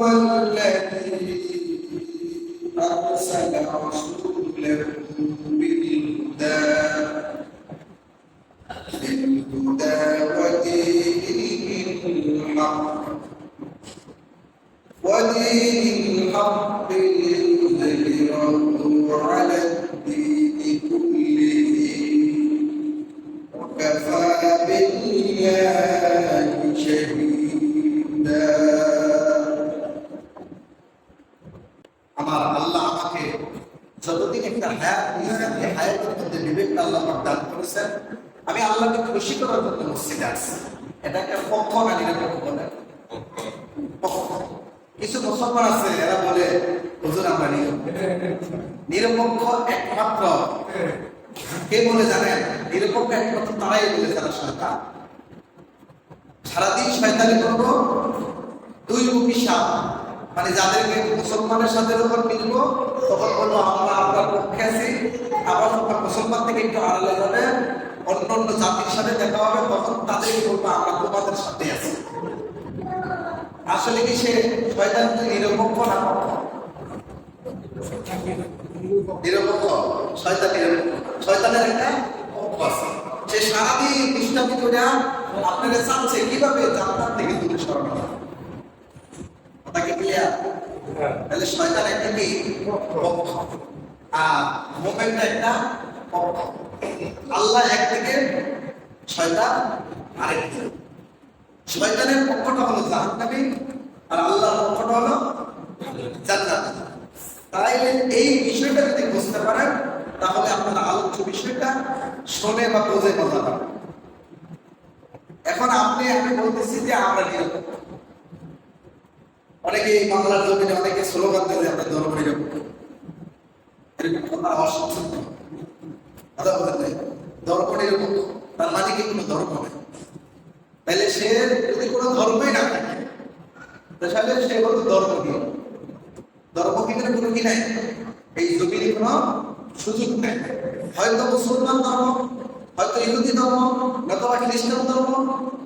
هو الذي أرسل رسوله بالهدى ودين الحق ليظهره على الدين كله وكفى بالله شهيدا আমার আল্লাহ আমাকে যতদিন একটা হায়াত দিয়েছেন এই হায়াতের মধ্যে বিবেকটা আল্লাহ দান করেছেন আমি আল্লাহকে খুশি করার জন্য মসজিদে আসছি। এটা একটা পক্ষ না নিরপেক্ষ বলে কিছু মুসলমান আছে এরা বলে হুজুর আমরা নিরপেক্ষ একমাত্র কে বলে জানেন? নিরপেক্ষ একমাত্র তারাই বলে যারা শয়তান। সারাদিন শয়তানি করবো দুই মুখী সাপ, মানে যাদেরকে মুসলমানের সাথে যখন মিলবো তখন বলবো আমরা আপনার পক্ষে আছি, আবার যখন মুসলমান থেকে একটু আড়ালে যাবে অন্য অন্য জাতির সাথে দেখা হবে তখন তাদেরকে বলবো আমরা তোমাদের সাথে আছি। আসলে কি সে শয়তান নিরপেক্ষ না পক্ষ? নিরপেক্ষ। শয়তান নিরপেক্ষ। শয়তানের একটা পক্ষ আছে, সে সারাদিন দুষ্টামি করে আপনাকে চাচ্ছে কিভাবে জান্নাত থেকে দূরে সরানো যায়। কথা কি ক্লিয়ার? তাহলে শয়তান একটা কি পক্ষ আর মুমিনটা একটা পক্ষ। আল্লাহ একদিকে, শয়তান আরেকদিকে। শয়তানের পক্ষটা হলো জাহান্নামী আর আল্লাহর পক্ষটা হলো জান্নাত। তাইলে এই বিষয়টা যদি বুঝতে পারেন তাহলে আপনারা আলোচ্য বিষয়টা শুনে বা বুঝে কথা পাবেন। এখন আমি বলতেছি যে আমরা নিরপেক্ষ। অনেকে বাংলার জমিনে অনেকে স্লোগান দেয় আমরা ধর্ম নিরপেক্ষ, এরকম কথা অসত্য কথা বলতে নাই। ধর্ম নিরপেক্ষ তার মানে কি কোনো ধর্ম নেই? তাহলে সে যদি কোনো ধর্মই না থাকে তাহলে সে হলো ধর্মহীন। ধর্মহীনের কোনো কি নাই, এই জমিনে কোনো সুযোগ নেই। হয়তো মুসলমান ধর্ম, হয়তো ইহুদি ধর্ম, নতুবা খ্রিস্টান ধর্ম,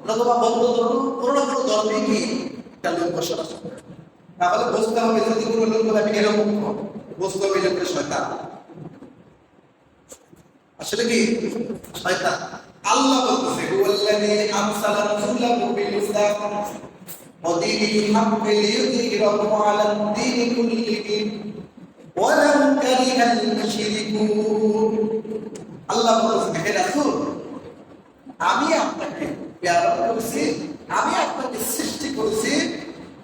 নতুবা বৌদ্ধ ধর্ম, কোনো না কোনো ধর্মে কি একটা লোক বসবাস করে। তাহলে বুঝতে হবে যদি কোনো লোক বলে আমি নিরপেক্ষ, বুঝতে হবে যে শয়তান। আসলে কি শয়তান? আল্লাহ বলতেছে হুয়াল্লাযী আরসালা রাসূলাহু বিল হুদা ওয়া দীনিল হাক্কি লিইয়ুযহিরাহু আলাদ দীনি কুল্লিহি ওয়ালাউ কারিহাল মুশরিকুন। আল্লাহ বলতেছে হে রাসূল, আমি আপনাকে প্যারা করেছি, আমি আপনাকে সৃষ্টি করেছি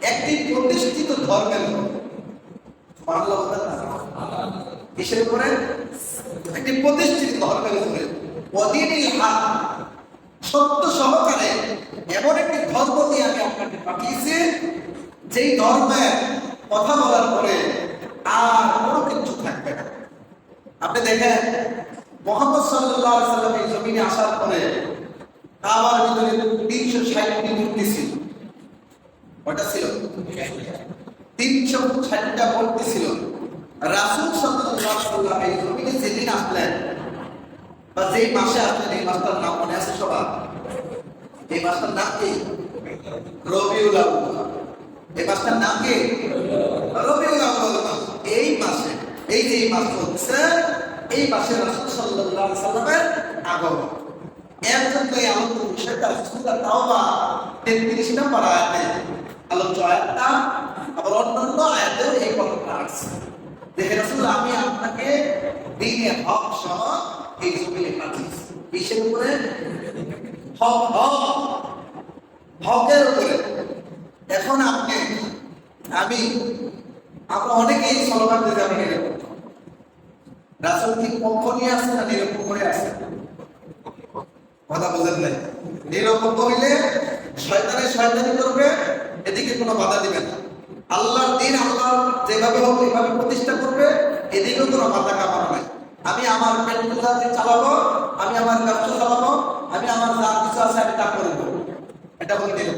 একটি প্রতিষ্ঠিত ধর্মের উপর। সুবহানাল্লাহ। কিসের উপরে? একটি প্রতিষ্ঠিত ধর্মের উপরে। ওয়াদিনিল হক, সত্য সহকারে এমন একটি ধর্ম দিয়ে আমি আপনাকে পাঠিয়েছি যেই ধর্মের কথা বলার পরে আর কোনো কিছু থাকবে না। আপনি দেখেন মুহাম্মদ সাল্লাল্লাহু আলাইহি ওয়াসাল্লাম এই জমিনে আসার পরে কাবার ভিতরে 360টি মূর্তি ছিল। কয়টা ছিল? 360টা মূর্তি ছিল। রাসূল সাল্লাল্লাহু আলাইহি ওয়াসাল্লাম এই জমিনে যেদিন আসলেন বা যেই মাসে আসলেন, এই মাসটার নাম মনে আছে সবার? এই মাসটার নাম কি? রবিউল আউয়াল। এই মাসটার নাম কি? রবিউল আউয়াল মাস। এই মাসে, এই যে মাস হচ্ছে, এই মাসে রাসূল সাল্লাল্লাহু আলাইহি ওয়াসাল্লামের আগমন। এর জন্য এই আলোচ্য বিষয়টা সূরা তাওবা 33 নম্বর আয়াতে আলোচ্য আয়াতটা, আবার অন্যান্য আয়াতেও এই কথাটা আছে যে হে রাসূল, আমি আপনাকে দ্বীনে হক সহ এই জমিনে পাঠিয়েছি। কিসের উপরে? হক, হকের উপরে। এখন আমরা অনেকেই স্লোগান দিতে আমি নিরপেক্ষ। রাসূল কি পক্ষ নিয়ে আসছে না নিরপেক্ষ করে আসছে? কথা বলেন নাই। নিরপেক্ষ হইলে শয়তানে শয়তানি করবে, এদিকে কোনো বাধা দিবে না। আল্লাহর দ্বীন আল্লাহ যেভাবে হোক এভাবে প্রতিষ্ঠা করবে, এদিকেও কোনো বাধা কামানো নাই। আমি আমার পেট্রোল চালাবো, আমি আমার ব্যবসা চালাবো, আমি আমার যা কিছু আছে আমি তা করবো, এটা বলে দিল।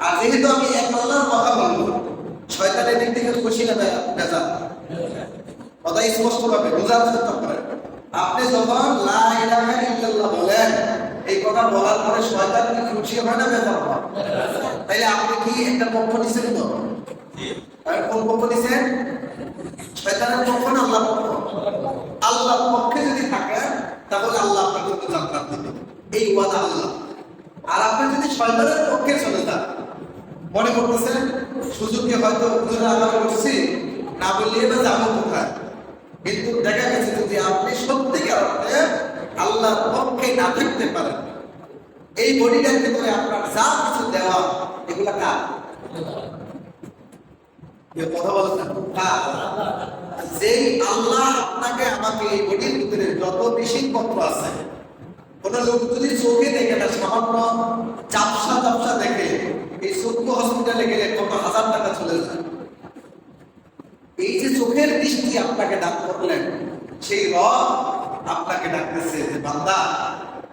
আর যেহেতু আমি এক আল্লাহর কথা বলবো, শয়তানের দিক থেকে খুশি না বেজার? কথা স্পষ্ট ভাবে বোঝার চেষ্টা করেন। আপনি যখন লা ইলাহা ইল্লাল্লাহ বলেন, এই কথা বলার পরে শয়তান কি খুশি হয় না বেজার হয়? তাইলে আপনি কি একটা পক্ষ নিছেন তো? কোন পক্ষ দিয়েছেন? শয়তানের পক্ষ না আল্লাহর পক্ষ? আল্লাহর পক্ষে যদি থাকে তাহলে আল্লাহ আপনাকে জান্নাত দিবে, এই ওয়াদা আল্লাহ। আর আপনি যদি শয়তানের পক্ষে চলে যান, মনে করতেছেন সুযোগকে হয়তো হুজুরের আমল করছি, না বললে না যাবো কোথায়, কিন্তু দেখা গেছে যদি আপনি সত্যিকার অর্থে আল্লাহর পক্ষে না থাকতে পারেন, এই বডিটার ভিতরে আপনার যা কিছু দেওয়া এগুলা কার? কথা বলছেন কার? যেই আল্লাহ আপনাকে আমাকে এই বডির ভিতরে যত বিষয়পত্র আছে, কোন লোক যদি চোখে দেখে না, সামান্য চাপসা দেখে, এই চক্ষু হসপিটালে গেলে কত হাজার টাকা চলে যায়। এই যে চোখের দৃষ্টি আপনাকে ডাক করলেন, সেই রব আপনাকে ডাকতেছে যে বান্দা,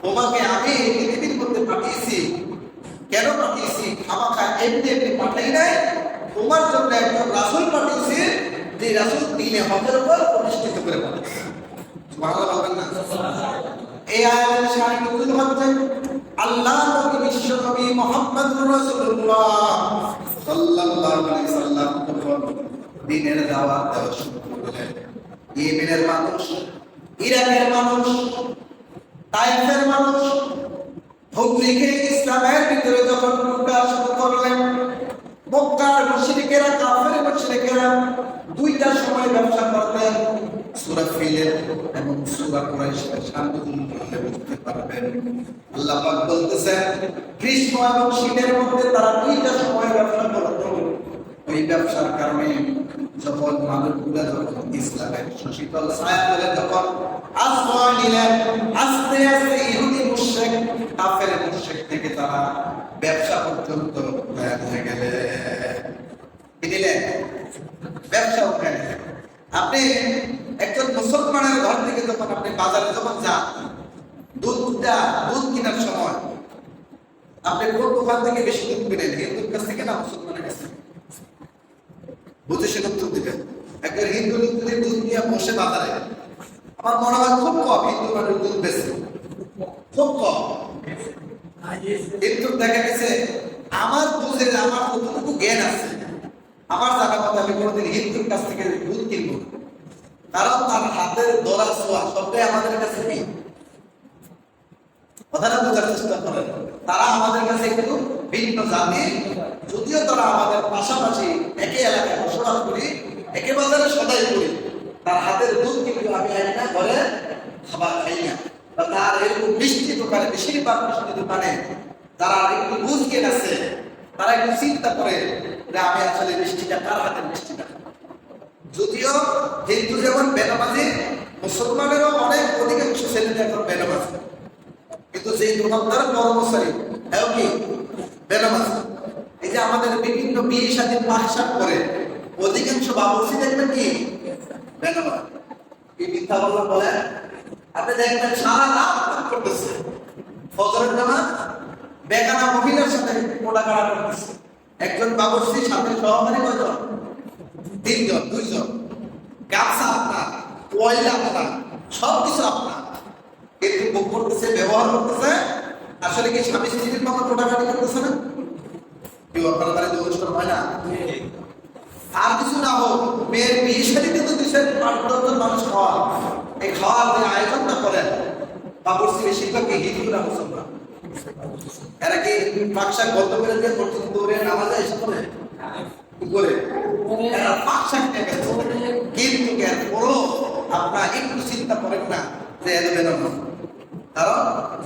তোমাকে আমি এই পৃথিবীর মধ্যে পাঠিয়েছি। কেন পাঠিয়েছি? খামাখা এমনি এমনি পাঠাই নাই, তোমার জন্য একজন রাসূল পাঠিয়েছি, যে রাসূল দ্বীনে হকের উপর প্রতিষ্ঠিত করে পাঠিয়েছে। সুবহানাল্লাহ বলবেন না? এই আয়াতের শানে নজুল হচ্ছে আল্লাহ নবী বিশ্ব নবী মুহাম্মদুর রাসূলুল্লাহ সাল্লাল্লাহু আলাইহি সাল্লাম দ্বীনের দাওয়াত দেওয়া শুরু করলেন। ইয়েমেনের মানুষ, ইরাকের মানুষ, তাইফের মানুষ হুজুরকে ইসলামের ভিতরে যখন ঢোকা শুরু করলেন, মক্কার মুশরিকেরা, কাফের মুশরিকেরা দুইটা সময় ব্যবসা করতেন। সূরা ফিলের এবং সূরা কুরাইশের সামনে বুঝতে পারবেন। আল্লাহ পাক বলতেছেন গ্রীষ্ম এবং শীতের মধ্যে তারা দুইটা সময় ব্যবসা করত। ওই ব্যবসার কারণে যখন মানুষগুলা যখন ইসলামের শীতল ছায়াতলে যখন আশ্রয় নিলেন, আস্তে আস্তে ইহুদি মুশরিক, কাফের মুশরিক থেকে তারা ব্যবসা পর্যন্ত হয়ে গেলে দিলেন, ব্যবসা উঠে গেলেন। আপনি একজন মুসলমানের ঘর থেকে যখন আপনি বাজারে যখন যান, দুধ কেনার সময় আপনি কোন দোকান থেকে বেশি দুধ কিনেন? হিন্দুর কাছ থেকে না মুসলমানের কাছ থেকে? বুঝে সে উত্তর দিবেন। একজন হিন্দু লোক যদি দুধ নিয়ে বসে বাজারে, আমার মনে হয় খুব কম হিন্দু মানুষ দুধ বেশি, খুব কম। কিন্তু দেখা গেছে আমার বুঝে, আমার কতটুকু জ্ঞান আছে, আমার জানা কথা আমি কোনোদিন হিন্দুর কাছ থেকে দুধ কিনবো, কারণ তার হাতের দরা ছোঁয়া সবটাই আমাদের কাছে কি, কথাটা বোঝার চেষ্টা করেন। তারা আমাদের কাছে একটু ভিন্ন জাতি, যদিও তারা আমাদের পাশাপাশি একই এলাকায় বসবাস করি, একে বাজারে সদাই করি, তার হাতের দুধ কিন্তু আমি আনি না, ঘরে খাবার খাই না। বা তার এরকম মিষ্টি দোকানে, বেশিরভাগ মিষ্টি দোকানে তারা একটু বুঝ জ্ঞান আছে, তারা একটু চিন্তা করে যে আমি আসলে মিষ্টিটা কার হাতের মিষ্টিটা। যদিও হিন্দু যেমন বেনামাজি, মুসলমানেরও অনেক অধিকাংশ ছেলেদের এখন বেনামাজি, কিন্তু যেই দোকানদার কর্মচারী এও কি বেনামাজি। এই যে আমাদের বিভিন্ন বিয়ে শাদী পাঠশাক করে অধিকাংশ বাবুর্চি দেখবেন কি বেনামাজি। কি মিথ্যা বললাম বলেন? আপনি দেখবেন সারা রাত করতেছে, ফজরের নামাজ বেগানা মহিলার সাথে মোটাকাটা করতেছে। একজন বাবুর্চি সাথে সহকারী কয়জন? 3 জন 2 জন। গাছা আপনার, কয়লা আপনার, সবকিছু আপনার, কিন্তু ভোগ করতেছে, ব্যবহার করতেছে। আসলে কি স্বামী স্ত্রীর মতো মোটাকাটি করতেছে না? কেউ আপনার বাড়িতে অনুষ্ঠান হয় না? আর কিছু না হোক, মেয়ের বিয়ে শাদীতে তো 2-5 মানুষ খাওয়া, এই খাওয়ার যে আয়োজনটা করেন বাবুর্চি বেশিরভাগ হিন্দুরা, মুসলমান। এরা কি পাকশাক বন্ধ করে দিয়ে মসজিদ দৌড়ে নামাজে এসে করে করে এরা পাকশাক নিয়ে গেছে। কিন্তু এরপরও আপনারা একটু চিন্তা করেন না যে এত বেদনা, কারণ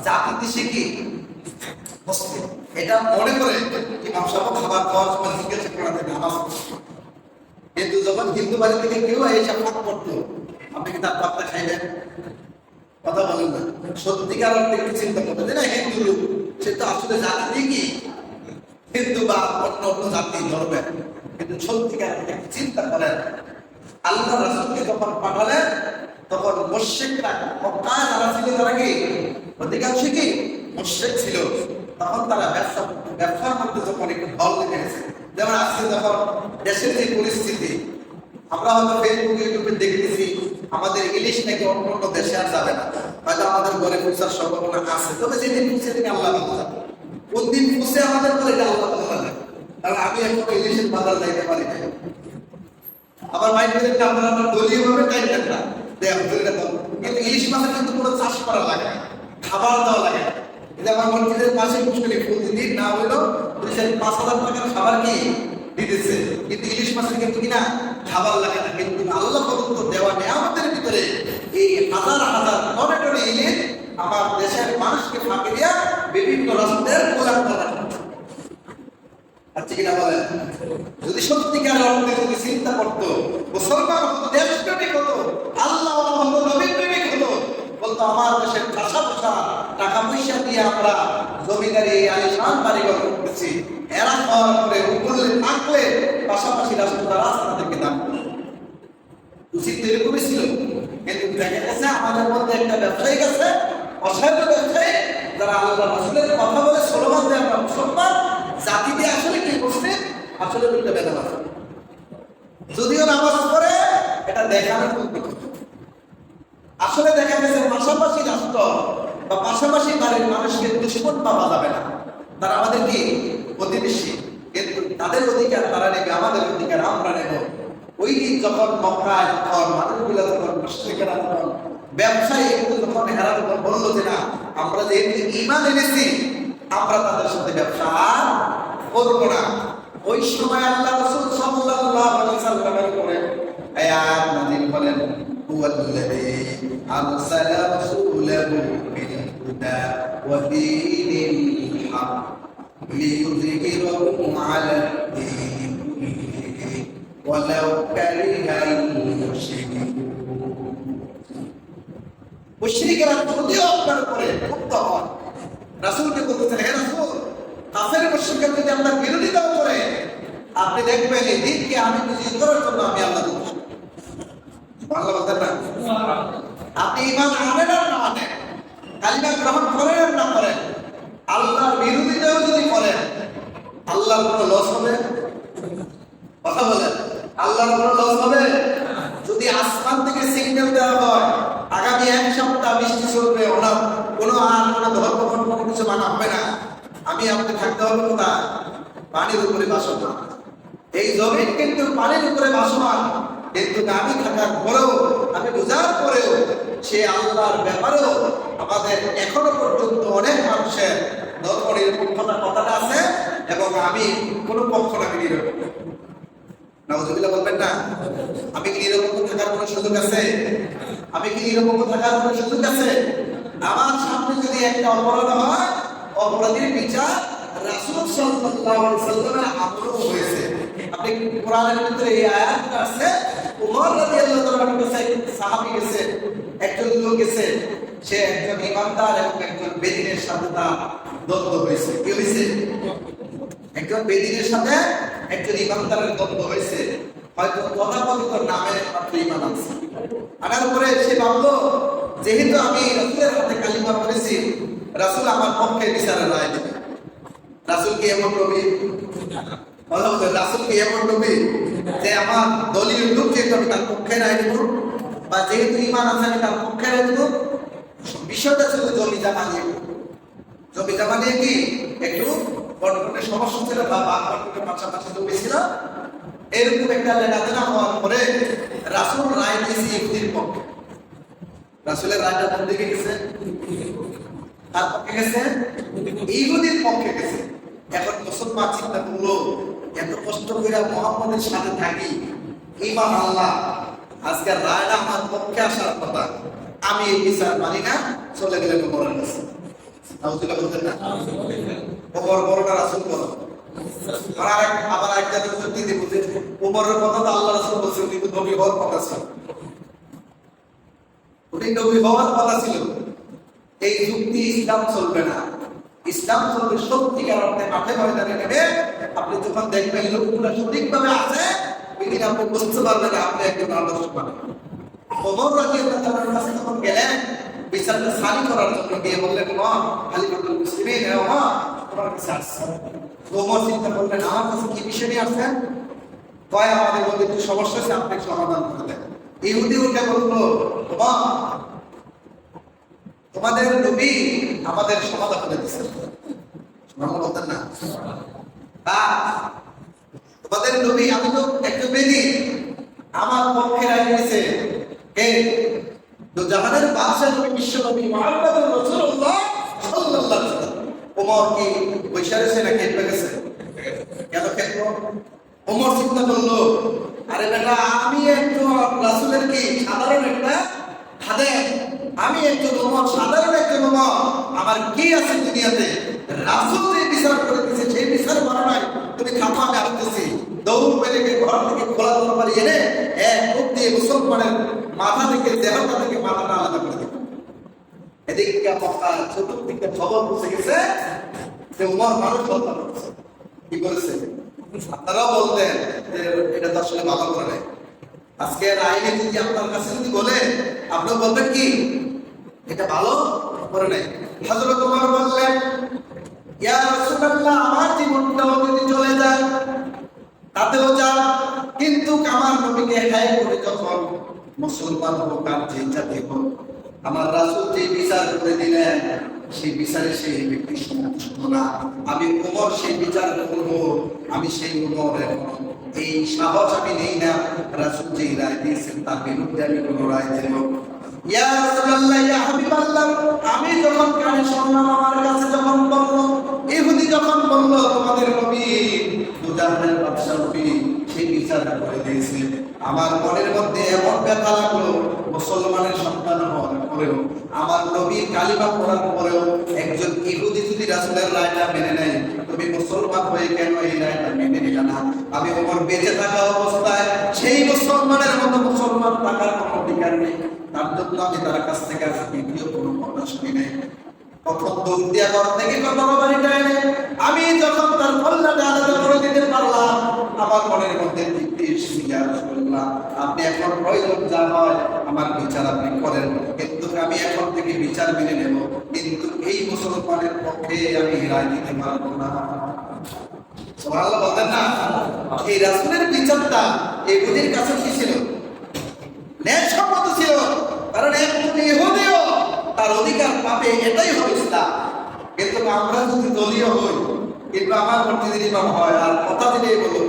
জাতিতে সে কি এটা মনে করে ইমাম সাহেব খাবার খাওয়ার সময় জিজ্ঞাসা করা যায় নামাজ। কিন্তু যখন হিন্দু বাড়ি থেকে কেউ এসে ফাঁক করতো, আপনি কি তার পাত্তা খাইবেন? কথা বলেন না। সত্যিকার অর্থে একটু চিন্তা করতে না, হিন্দু লোক সে তো আসলে জাতি কি হিন্দু বা অন্য অন্য জাতি ধরবেন, কিন্তু সত্যিকার অর্থে একটু চিন্তা করেন। আল্লাহ রাসূলকে যখন পাঠালেন তখন মুশরিকরা, মক্কায় যারা ছিল তারা কি অধিকাংশ কি মুশরিক ছিল। তখন তারা ব্যবসার মধ্যে যখন একটু ঢল লেগে গেছে, যেমন আজকে যখন দেশের যে পরিস্থিতি, আমরা হয়তো ফেসবুক ইউটিউবে দেখতেছি আমাদের ইলিশ নাকি অন্য অন্য দেশে আর যাবে না, হয়তো আমাদের ঘরে পৌঁছার সম্ভাবনা আছে। তবে যেদিন পৌঁছে দিন আল্লাহ ভালো যাবে, কোন দিন পৌঁছে আমাদের ঘরে এটা আল্লাহ ভালো লাগে। কারণ আমি এখন ইলিশের বাজার যাইতে পারি না, আবার মাইন্ড করে আপনারা দলীয় ভাবে টাইটেন না কিন্তু ইলিশ মাছের কিন্তু কোনো চাষ করা লাগে না, খাবার দেওয়া লাগে না। এটা আমার মসজিদের পাশে পুষ্করি প্রতিদিন না হইলো 5,000 টাকার খাবার কি দিতেছে, কিন্তু ইলিশ মাছের কিন্তু কিনা খাবার লাগে না। কিন্তু আল্লাহ প্রদত্ত দেওয়া নেয়ামতের ভিতরে এই হাজার হাজার টনে টনে ইলিশ আমার দেশের মানুষকে ফাঁকি দিয়া বিভিন্ন রাষ্ট্রের গোলাম করা আচ্ছা কিনা বলেন। যদি সত্যিকার অর্থে যদি চিন্তা করতো, মুসলমান হতো, দেশপ্রেমিক হতো, আল্লাহ হতো, নবী প্রেমিক হতো, বলতো আমার দেশের ভাষা ভাষা টাকা পয়সা দিয়ে আমরা জমিদারি আলিশান বাড়িঘর করতেছি, এরা খাওয়ার পরে উপরে থাকলে পাশাপাশি রাষ্ট্রটা রাস্তা থেকে দাম উচিত এরকমই ছিল। কিন্তু দেখা গেছে আমাদের মধ্যে একটা ব্যবসায়িক আছে, অসাধ্য ব্যবসায়ী, যারা আল্লাহ রাসূলের কথা বলে স্লোগান দেয় আমরা মুসলমান, জাতিতে আসলে কি করছে, আসলে দুটো বেদনা আছে। যদিও নামাজ পড়ে এটা দেখানোর মধ্যে আসলে দেখা গেছে পাশাপাশি রাষ্ট্র বা পাশাপাশি বাড়ির মানুষকে দুশ্মন পাওয়া যাবে না, তারা আমাদের কি প্রতিবেশী, কিন্তু তাদের অধিকার তারা নেবে, আমাদের অধিকার আমরা নেব। ওই দিন যখন মক্কায় যখন মানুষগুলো যখন মুশরিকরা যখন ব্যবসায়ী যখন হেরার উপর বললো যে না আমরা যে ঈমান এনেছি আমরা তাদের সাথে ব্যবসা করব না, ওই সময় আল্লাহ রাসূল সাল্লাল্লাহু আলাইহি ওয়াসাল্লামের উপরে আয়াত নাযিল করেন হুয়াল্লাযী আরসালা রাসূলাহু বিল হুদা ওয়া দীনিল হক লিইয়ুযহিরাহু আলা দ্দীনি কুল্লিহি ওয়ালাউ কারিহাল মুশরিকুন। মুশরিকরা যদিও আপনার উপরে ক্ষুব্ধ হন, রাসূলকে বলতেছেন হে রাসূল, কাফের মুশরিকরা যদি আপনার বিরোধিতা করে আপনি দেখবেন এই দিনকে আমি বিজয়ী করার জন্য আমি আল্লাহ দেব। বাংলা বলতেন না, আপনি ঈমান আনেন আর না আনেন, কালিমা গ্রহণ করেন আর না করেন, আল্লাহর বিরোধিতাও যদি করেন আল্লাহর কোনো লস হবে? কথা বলেন, আল্লাহর কোনো লস হবে? যদি আসমান থেকে সিগন্যাল দেওয়া হয় আগামী 1 সপ্তাহ বৃষ্টি চলবে, ওনার কোনো আর কোনো ধর্ম কোনো কিছু মানা হবে না, আমি আপনি থাকতে হবে কোথায়? পানির উপরে বাসমান। এই জমিন কিন্তু পানির উপরে বাসমান, কিন্তু আমি থাকার পরেও আমি বোঝার পরেও সে আল্লাহর ব্যাপারেও আমাদের এখনো পর্যন্ত অনেক মানুষের ধর্মনিরপেক্ষতা কথাটা আছে, এবং আমি কোনো পক্ষ নাকি নিরপেক্ষ। নাউযুবিল্লাহ বলবেন না, আমি কি নিরপেক্ষ থাকার কোনো সুযোগ আছে? আমি কি নিরপেক্ষ থাকার কোনো সুযোগ আছে? আমার সামনে যদি একটা অপরাধ হয়, অপরাধীর বিচার রাসূল সাল্লাল্লাহু আলাইহি ওয়াসাল্লামের আমলও হয়েছে। আপনি কোরআনের ভিতরে এই আয়াতটা আছে, ওমর রাদিয়াল্লাহু তাআলার কাছে সাহাবী গেছে, একজন লোক গেছে, সে একজন ইমানদার এবং একজন বেদিনের সাথে তার দ্বন্দ্ব হয়েছে। কি হয়েছে? একজন বেদিনের সাথে একজন ইমানদারের দ্বন্দ্ব হয়েছে, হয়তো তথাকথিত নামের মাত্র ইমান আছে। আনার পরে সে ভাবলো যেহেতু আমি রাসূলের হাতে কালিমা পড়েছি, রাসূল আমার পক্ষে বিচারের রায় দেবে। রাসূল কি এমন নবী? রাসূল কি এমন নবী যে আমার দলীয় লোক যেহেতু আমি তার পক্ষে রায় দেব, বা যেহেতু ইমান আছে আমি তার পক্ষে রায় দেব? বিষয়টা ছিল জমি জমা নিয়ে। জমি জমা নিয়ে কি একটু বর্তমানে সমস্যা ছিল, বা বর্তমানে পাশাপাশি জমি ছিল, এরকম একটা লেনাদেনা হওয়ার পরে রাসূল রায় দিয়েছে ইহুদির পক্ষে। রাসূলের রায়টা কোন দিকে গেছে? তার পক্ষে গেছে, ইহুদির পক্ষে গেছে। এখন মুসলমান চিন্তা করলো, এত কষ্ট করে মুহাম্মদের সাথে থাকি, ইমান আল্লাহ, আজকে রায়টা আমার পক্ষে আসার কথা, আমি এই বিচার মানি না, চলে গেলে ওমরের কাছে। নাউযুবিল্লাহ বলতেন না, ওমর বড়টা রাসূল বড়। আবার এক জায়গায় যুক্তি দিব যে ওমরের কথা তো আল্লাহ রাসূল বলছেন, কিন্তু নবী হওয়ার কথা ছিল, উনি নবী হওয়ার কথা ছিল। এই যুক্তি ইসলাম চলবে না। ইসলাম চলবে সত্যিকার অর্থে মাঠে ময়দানে নেবে। আপনি যখন দেখবেন লোকগুলো সঠিকভাবে আছে, ওই দিন আপনি বুঝতে পারবেন আপনি একজন আদর্শ মানুষ। ওমর রাদিয়াল্লাহু তাআলার কাছে যখন গেলেন বিচারটা সারি করার জন্য, গিয়ে বললেন মা খালিফাতুল মুসলিমিন, হে মা তোমার কাছে আসছে। ওমর চিন্তা করলেন আমার কাছে কি বিষয় নিয়ে আসছেন? কয় আমাদের মধ্যে একটু সমস্যা আছে, আপনি সমাধান করে দেন। ইহুদি উঠে বললো মা তোমাদের নবী আমাদের সমাধান করে দিয়েছেন। বলতেন না, তোমাদের নবী, আমি তো একজন বেদী, আমার পক্ষে রায় দিয়েছে কে? তো জাহানের বাদশাহ নবী বিশ্ব নবী মুহাম্মদুর রাসূলুল্লাহ সাল্লাল্লাহু আলাইহি ওয়াসাল্লাম। ওমর কি বৈশা রয়েছে না খেপে গেছে? কেন খেপলো? ওমর চিন্তা করলো, আরে বেটা আমি একটু রাসূলের কি সাধারণ একটা খাদেম, আমি একটু ওমর সাধারণ একটা ওমর, আমার কি আছে দুনিয়াতে? রাসূল যে বিচার করে দিয়েছে সেই বিচার মানা নাই, তুমি খামা আমি আসতেছি। দৌড় মেরে গিয়ে ঘর থেকে খোলা তরবারি এনে এক মুখ দিয়ে মুসলমানের মাথা থেকে দেহটা থেকে মাথাটা আলাদা করে দিল। এদিকে মক্কা চতুর্দিকে খবর পৌঁছে গেছে যে উমর মানুষ হত্যা করেছে। কি করেছে? আপনারাও বলতেন যে এটা তো আসলে ভালো করে নাই। আজকের আইনে যদি আপনার কাছে যদি বলে আপনিও বলবেন কি এটা ভালো করে নাই। হযরত ওমর বললেন, ইয়া রাসূলুল্লাহ, আমার জীবনটাও যদি চলে যায় তাতেও যা, কিন্তু আমার নবীকে হায় করে যখন মুসলমান হোক আর যে জাতি হোক, আমার রাসূল যে বিচার করে দিলেন সেই বিচারে সেই ব্যক্তি সন্তুষ্ট না। আমি ওমর সেই বিচার করব, আমি সেই ওমরের এই সাহস আমি নেই না রাসূল যে রায় দিয়েছেন তার বিরুদ্ধে আমি কোনো রায় দেব। ইয়া রাসূলুল্লাহ, ইয়া হাবিবাল্লাহ, আমি যখন কানে শুনলাম আমার কাছে যখন বলল, ইহুদি যখন বলল তোমাদের নবী দুজাহানের বাদশা নবী সেই বিচার করে দিয়েছে, আমার মনের মধ্যে এমন ব্যথা লাগলো, মুসলমানের সন্তান হওয়ার পরেও, আমার নবী কালিমা পড়ার পরেও একজন ইহুদি যদি রাসূলের রায়টা মেনে নেয়, তুমি মুসলমান হয়ে কেন এই রায়টা মেনে নিলে না? আমি ওমর বেঁচে থাকা অবস্থায় সেই মুসলমানের মতো মুসলমান থাকার কোনো অধিকার নেই, তার জন্য আমি তার কাছ থেকে আর দ্বিতীয় কোনো কথা শুনি নাই। প্রথম দৌড় দিয়া ঘর থেকে কথা বাড়িটা এনে আমি যখন তার কল্যাণে আলাদা করে দিতে পারলাম, আমার মনের মধ্যে তৃপ্তি এসেছে, ইয়া রাসূলুল্লাহ, আপনি এখন প্রয়োজন যা হয় আমার বিচার আপনি করেন, কিন্তু আমি এখন থেকে বিচার মেনে নেব, কিন্তু এই মুসলমানের পক্ষে আমি রায় দিতে পারবো না। সুবহানাল্লাহ বলতেন না? এই রাসূলের বিচারটা এই বুঝির কাছে কি ছিল? ন্যায়সম্মত ছিল, কারণ একজন ইহুদিও তার অধিকার পাবে, এটাই হবে ইসলাম। কিন্তু আমরা যদি দলীয় হই, কিন্তু আমার মসজিদের ইমাম হয় আর কথা দিলেই বলো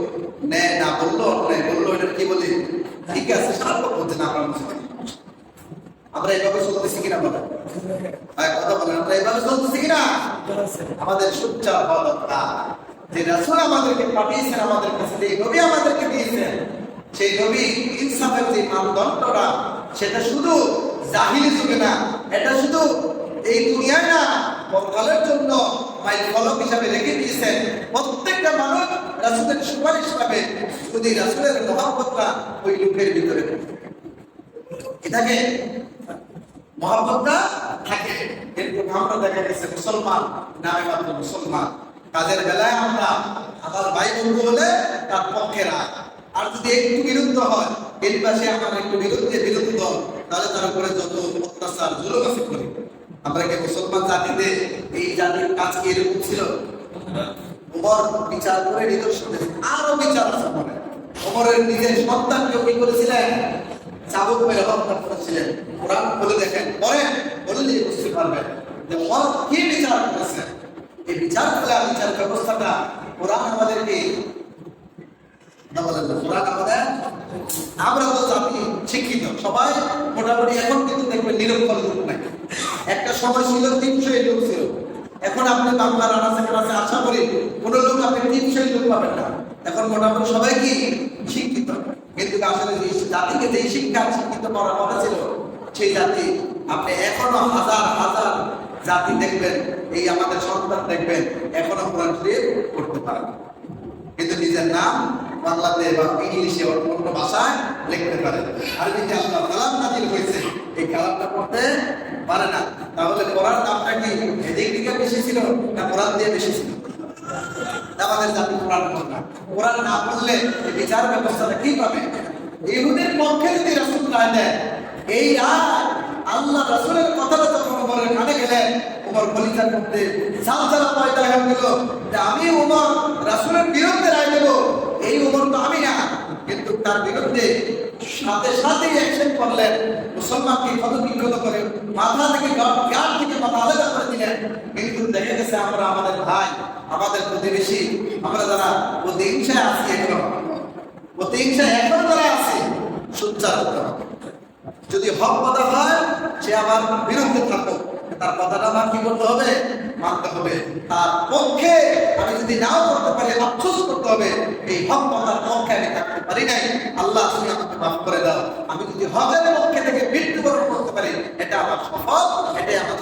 ন্যায় না বললো অন্যায় বললো, এটা কি বলি ঠিক আছে সার্থক হচ্ছে না। আমরা এইভাবে চলতেছি কিনা বলেন? কথা বলেন, আমরা এইভাবে চলতেছি কিনা? আমাদের সোচ্চার হওয়া দরকার যে রাসূল আমাদেরকে পাঠিয়েছেন, আমাদের কাছে যে নবী আমাদেরকে দিয়েছেন, সেই নবী ইনসাফের যে মানদণ্ডটা সেটা শুধু জাহিলি যুগে না, এটা শুধু এই দুনিয়ায় না, পরকালের জন্য মাইল ফলক হিসাবে রেখে দিয়েছেন। প্রত্যেকটা মানুষ রাসূলের সুপারিশ পাবে যদি রাসূলের মহব্বতটা ওই লোকের ভিতরে থাকে, মহব্বতটা থাকে। কিন্তু আমরা দেখা গেছে মুসলমান নামে মাত্র মুসলমান, কাজের বেলায় আমরা আমার ভাই বন্ধু হলে তার পক্ষে রায়, আর যদি একটু বিরুদ্ধ হয় এর পাশে আমার একটু বিরোধী দল, তাহলে তার উপরে যত অত্যাচার জুলুম আছে করি। আমরা কি মুসলমান জাতিতে এই জাতির কাজ কি এরকম ছিল? ওমর বিচার করে নিদর্শন আরো বিচার আছে মনে। ওমরের নিজের সন্তানকে কি করেছিলেন? চাবুক মেরে হত্যা করেছিলেন। কোরআন বলে দেখেন, পড়েন, বলে দিয়ে বুঝতে পারবেন যে ওমর কি বিচার করেছেন। এই বিচার করলে বিচার ব্যবস্থাটা কোরআন আমাদেরকে আমরা তো জাতি শিক্ষিত সবাই মোটামুটি, এখন কিন্তু দেখবেন নিরক্ষর লোক নাই। একটা সময় ছিল 300 লোক ছিল, এখন আপনি বাংলার আনাচে কাছে আশা করি কোন লোক আপনি 300 লোক পাবেন না। এখন মোটামুটি সবাই কি শিক্ষিত, কিন্তু আসলে যে জাতিকে যেই শিক্ষা শিক্ষিত করার কথা ছিল সেই জাতি আপনি এখনো হাজার হাজার জাতি দেখবেন, এই আমাদের সন্তান দেখবেন এখনো কোরআন শরীফ পড়তে পারে, কিন্তু নিজের নাম বাংলাতে বা ইংলিশে অন্য ভাষায় লিখতে পারে। আর যদি আল্লাহ কালাম নাজিল হয়েছে এই কালামটা পড়তে পারে না, তাহলে পড়ার দামটা কি এদিক দিকে বেশি ছিল না কোরআন দিয়ে বেশি ছিল? আমাদের জাতি কোরআন পড়ে না, কোরআন না পড়লে এই বিচার ব্যবস্থাটা কি পাবে? ইহুদির পক্ষে যদি রাসূল রায় দেয়, এই আল্লাহ রাসূলের কথাটা যখন ওমরের কানে গেলেন, ওমর কলিজার মধ্যে ঝালঝালা পয়দা হয়ে গেল যে আমি ওমর রাসূলের বিরুদ্ধে রায় দেব। এই ওমর তো আমি না, কিন্তু তার বিরুদ্ধে সাথে সাথেই অ্যাকশন করলেন। মুসলমানকে ক্ষত করে মাথা থেকে গাড় থেকে মাথা আলাদা করে দিলেন। কিন্তু দেখা গেছে আমরা আমাদের ভাই, আমাদের প্রতিবেশী, আমরা যারা প্রতিহিংসায় আছি, এখনো প্রতিহিংসায় এখন যারা আছি, সোচ্চার হতে হবে। যদি হক কথা হয় সে আমার বিরুদ্ধে থাকো, তার কথাটা আমার কি করতে হবে? মানতে হবে। তার পক্ষে আমি যদি নাও করতে পারি আফসোস করতে হবে, এই হক কথার পক্ষে আমি থাকতে পারি নাই, আল্লাহ তুমি আমাকে মাফ করে দাও। আমি যদি হকের পক্ষে থেকে মৃত্যুবরণ করতে পারি, এটা আমার সফল, এটাই আমার